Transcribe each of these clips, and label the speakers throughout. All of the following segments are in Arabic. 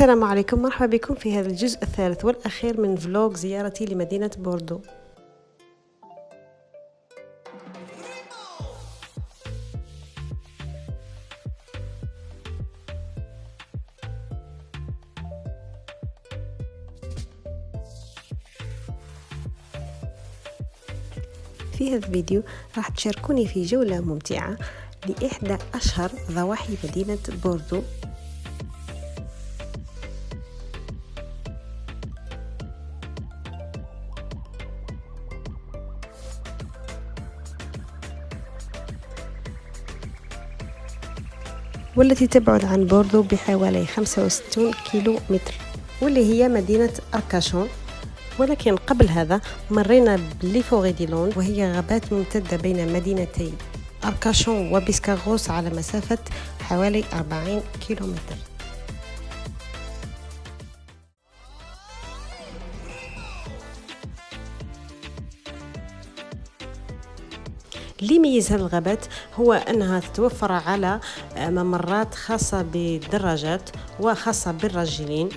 Speaker 1: السلام عليكم، مرحبا بكم في هذا الجزء الثالث والأخير من فلوج زيارتي لمدينة بوردو. في هذا الفيديو راح تشاركوني في جولة ممتعة لإحدى أشهر ضواحي مدينة بوردو. والتي تبعد عن بوردو بحوالي 65 كيلو متر، واللي هي مدينة أركاشون. ولكن قبل هذا مرينا بليفوريديلون، وهي غابات ممتدة بين مدينتي أركاشون وبيسكاغوس على مسافة حوالي 40 كيلومتر. اللي يميز هذه الغابات هو أنها تتوفر على ممرات خاصة بالدراجات وخاصة بالراجلين.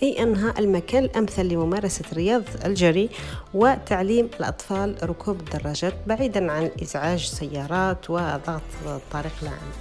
Speaker 1: أي أنها المكان الأمثل لممارسة رياضة الجري وتعليم الأطفال ركوب الدراجات بعيدا عن إزعاج السيارات وضغط الطريق العام.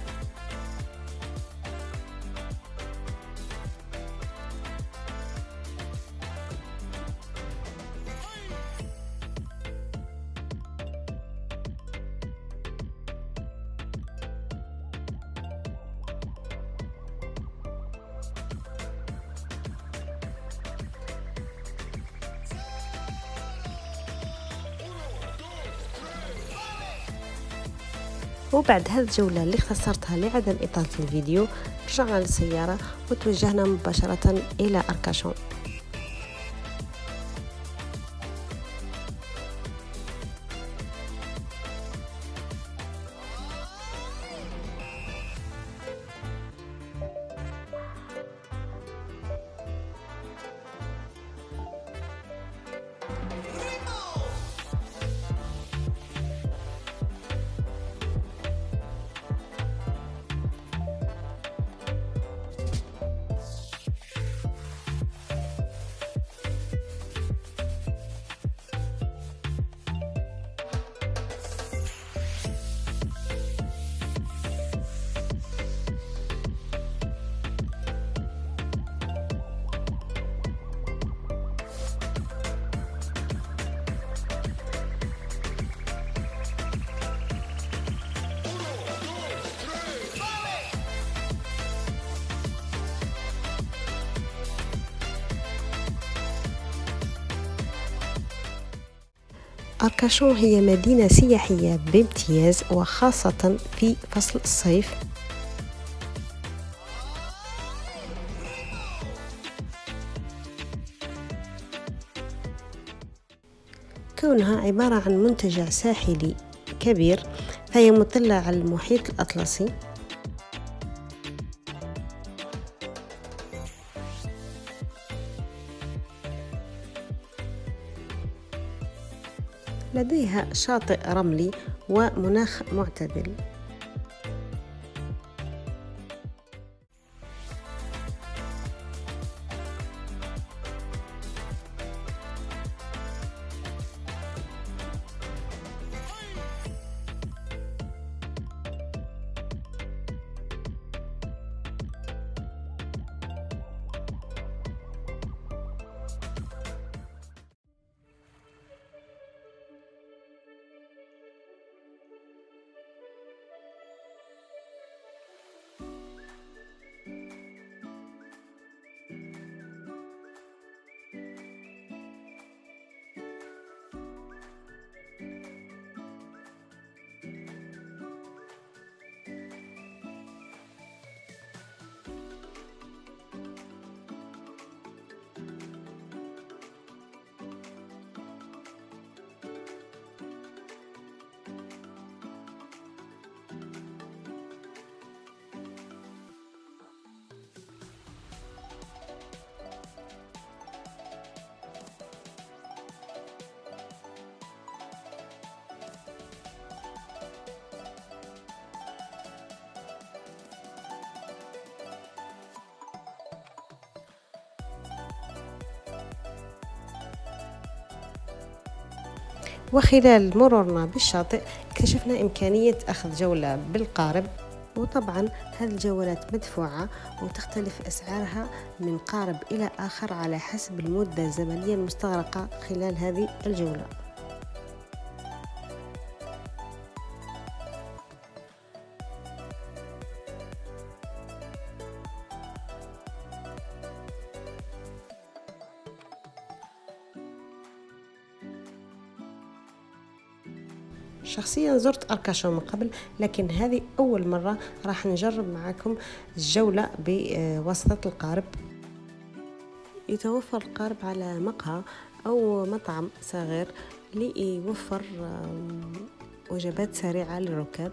Speaker 1: وبعد هذه الجولة اللي اختصرتها لعدم إطالة الفيديو، رجعنا للسيارة وتوجهنا مباشرة إلى أركاشون. أركاشون هي مدينة سياحية بامتياز، وخاصة في فصل الصيف. كونها عبارة عن منتجع ساحلي كبير، فهي مطلة على المحيط الأطلسي. لديها شاطئ رملي ومناخ معتدل. وخلال مرورنا بالشاطئ اكتشفنا إمكانية أخذ جولة بالقارب. وطبعا هذه الجولات مدفوعة وتختلف أسعارها من قارب إلى آخر على حسب المدة الزمنية المستغرقة خلال هذه الجولة. شخصيا زرت أركاشون من قبل، لكن هذه أول مرة راح نجرب معكم الجولة بواسطة القارب. يتوفر القارب على مقهى أو مطعم صغير ليوفر وجبات سريعة للركاب.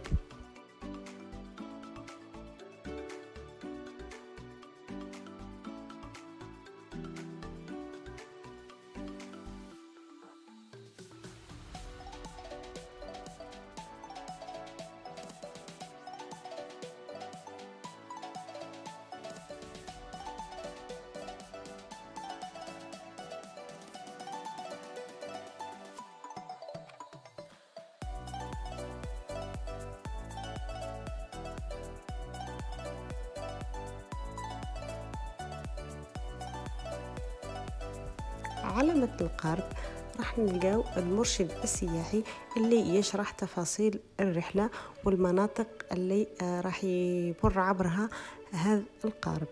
Speaker 1: على متن القارب راح نلقاو المرشد السياحي اللي يشرح تفاصيل الرحلة والمناطق اللي راح يمر عبرها هذا القارب.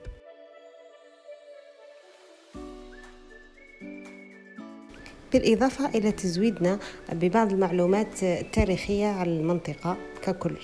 Speaker 1: بالإضافة إلى تزويدنا ببعض المعلومات التاريخية عن المنطقة ككل.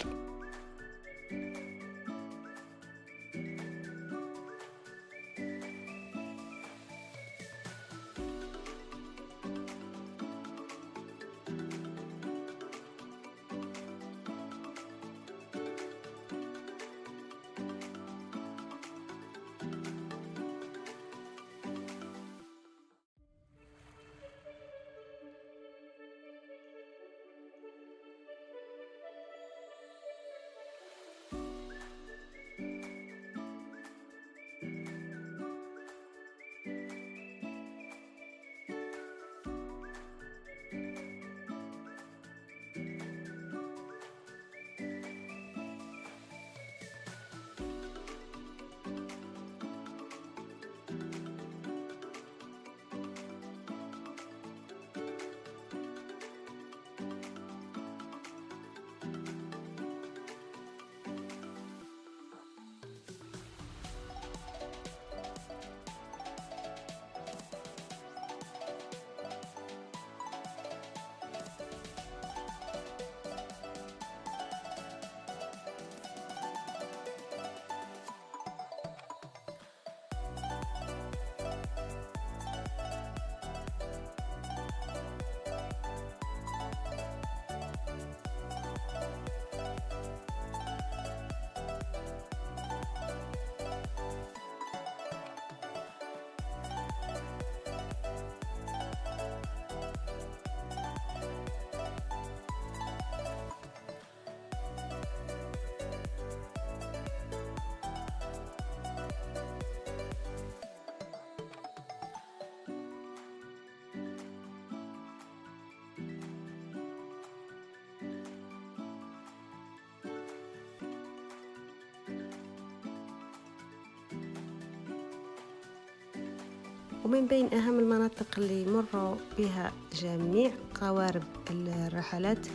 Speaker 1: ومن بين أهم المناطق اللي يمر بها جميع قوارب الرحلات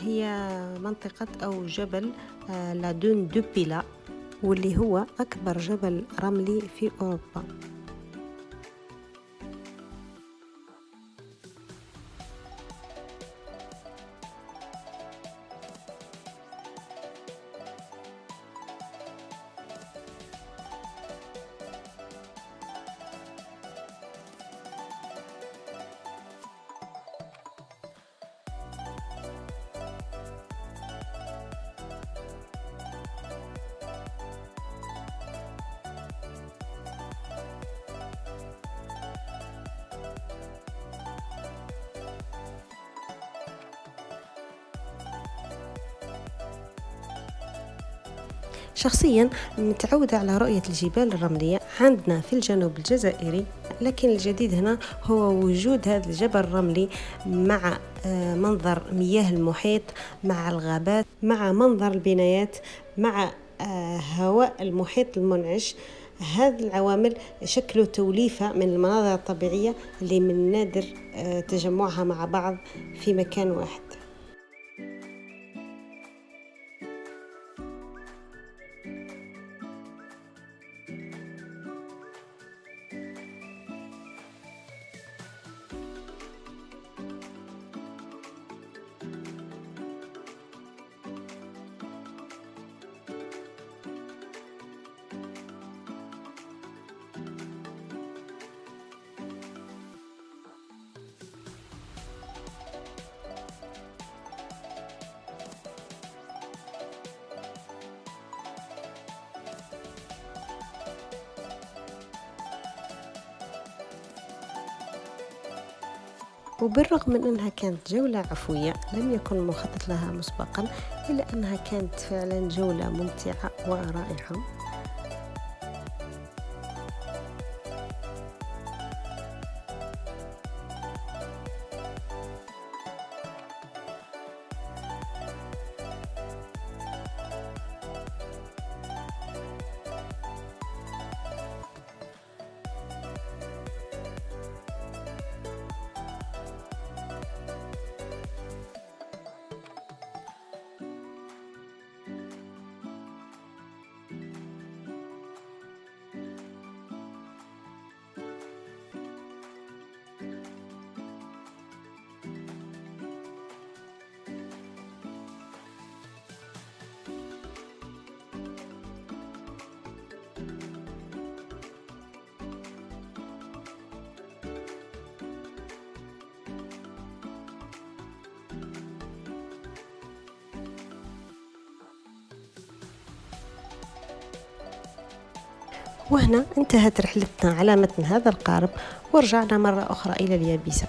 Speaker 1: هي منطقة أو جبل لا دون دو بيلا، واللي هو أكبر جبل رملي في أوروبا. شخصيا متعودة على رؤية الجبال الرملية عندنا في الجنوب الجزائري، لكن الجديد هنا هو وجود هذا الجبل الرملي مع منظر مياه المحيط مع الغابات، مع منظر البنايات، مع هواء المحيط المنعش. هذه العوامل شكلوا توليفة من المناظر الطبيعية اللي من النادر تجمعها مع بعض في مكان واحد. وبالرغم من أنها كانت جولة عفوية لم يكن مخطط لها مسبقا، إلا أنها كانت فعلا جولة ممتعة ورائعة. وهنا انتهت رحلتنا على متن هذا القارب، ورجعنا مرة أخرى إلى اليابسة.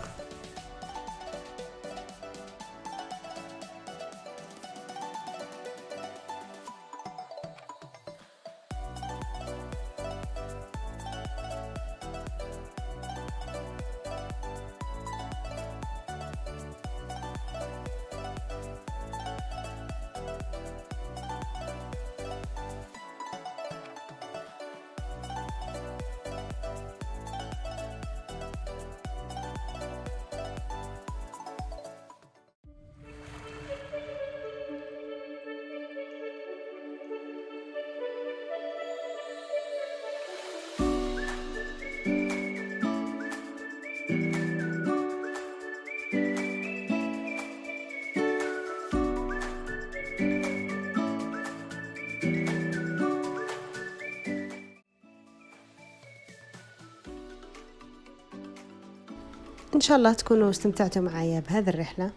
Speaker 1: إن شاء الله تكونوا استمتعتوا معايا بهذه الرحلة.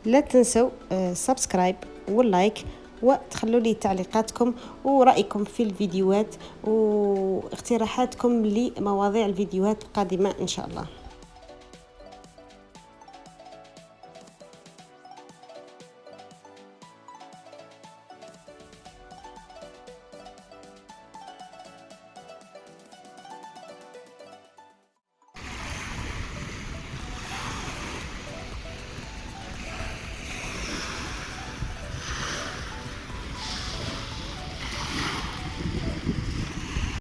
Speaker 1: لا تنسوا سبسكرايب واللايك، وتخلوا لي تعليقاتكم ورأيكم في الفيديوهات واقتراحاتكم لمواضيع الفيديوهات القادمة إن شاء الله.